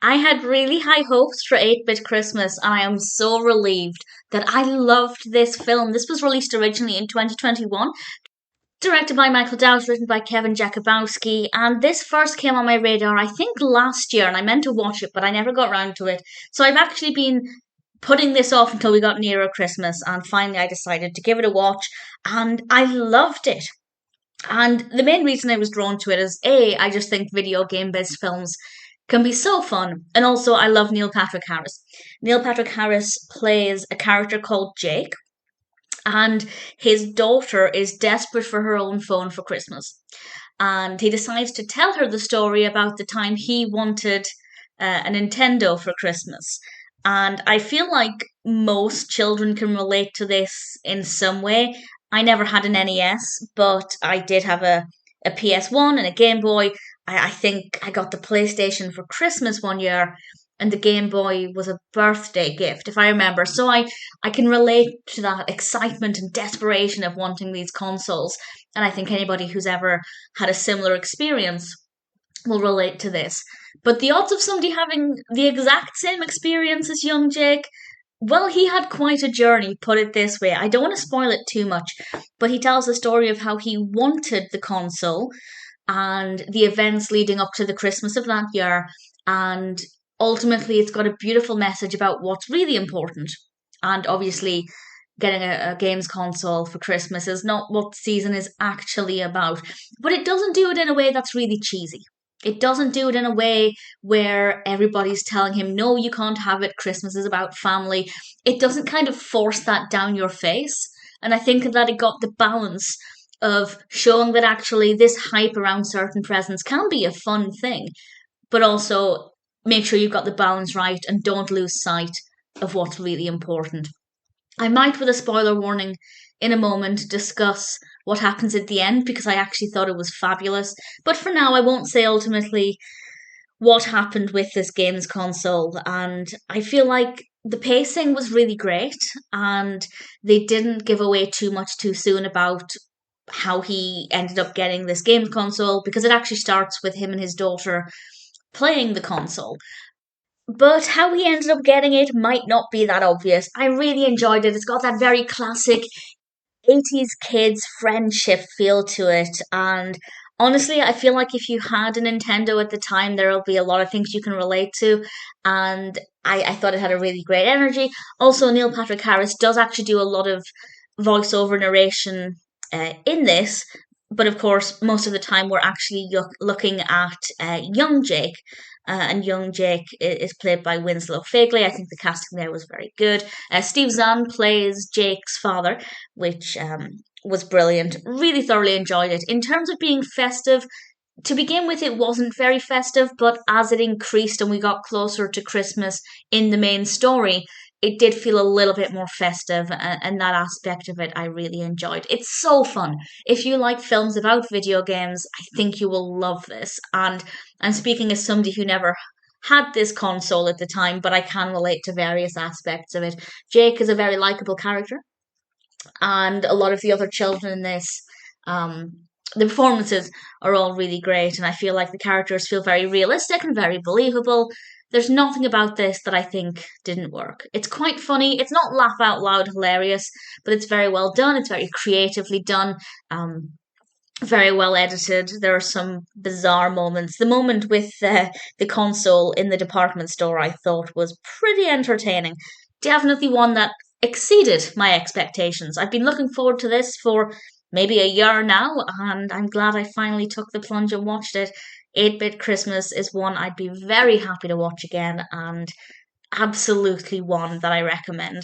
I had really high hopes for 8-Bit Christmas, and I am so relieved that I loved this film. This was released originally in 2021, directed by Michael Dowd, written by Kevin Jakubowski, and this first came on my radar, I think, last year, and I meant to watch it, but I never got round to it. So I've actually been putting this off until we got nearer Christmas, and finally I decided to give it a watch, and I loved it. And the main reason I was drawn to it is A, I just think video game based films can be so fun. And also, I love Neil Patrick Harris. Neil Patrick Harris plays a character called Jake, and his daughter is desperate for her own phone for Christmas. And he decides to tell her the story about the time he wanted a Nintendo for Christmas. And I feel like most children can relate to this in some way. I never had an NES, but I did have a PS1 and a Game Boy. I think I got the PlayStation for Christmas one year, and the Game Boy was a birthday gift, if I remember. So I can relate to that excitement and desperation of wanting these consoles. And I think anybody who's ever had a similar experience will relate to this. But the odds of somebody having the exact same experience as young Jake, well, he had quite a journey, put it this way. I don't want to spoil it too much, but he tells the story of how he wanted the console and the events leading up to the Christmas of that year. And ultimately, it's got a beautiful message about what's really important. And obviously, getting a games console for Christmas is not what the season is actually about. But it doesn't do it in a way that's really cheesy. It doesn't do it in a way where everybody's telling him, no, you can't have it. Christmas is about family. It doesn't kind of force that down your face. And I think that it got the balance of showing that actually this hype around certain presents can be a fun thing, but also make sure you've got the balance right and don't lose sight of what's really important. I might, with a spoiler warning, in a moment discuss what happens at the end because I actually thought it was fabulous. But for now, I won't say ultimately what happened with this games console. And I feel like the pacing was really great and they didn't give away too much too soon about how he ended up getting this games console because it actually starts with him and his daughter playing the console. But how he ended up getting it might not be that obvious. I really enjoyed it. It's got that very classic 80s kids friendship feel to it. And honestly, I feel like if you had a Nintendo at the time, there'll be a lot of things you can relate to. And I thought it had a really great energy. Also, Neil Patrick Harris does actually do a lot of voiceover narration in this. But of course, most of the time we're actually looking at young Jake, and young Jake is played by Winslow Fegley. I think the casting there was very good. Steve Zahn plays Jake's father, which was brilliant. Really thoroughly enjoyed it. In terms of being festive, to begin with, it wasn't very festive, but as it increased and we got closer to Christmas in the main story, it did feel a little bit more festive, and that aspect of it I really enjoyed. It's so fun. If you like films about video games, I think you will love this. And I'm speaking as somebody who never had this console at the time, but I can relate to various aspects of it. Jake is a very likable character, and a lot of the other children in this, um, the performances are all really great, and I feel like the characters feel very realistic and very believable. There's nothing about this that I think didn't work. It's quite funny. It's not laugh out loud hilarious, but it's very well done. It's very creatively done. Very well edited. There are some bizarre moments. The moment with the console in the department store I thought was pretty entertaining. Definitely one that exceeded my expectations. I've been looking forward to this for maybe a year now, and I'm glad I finally took the plunge and watched it. 8-Bit Christmas is one I'd be very happy to watch again, and absolutely one that I recommend.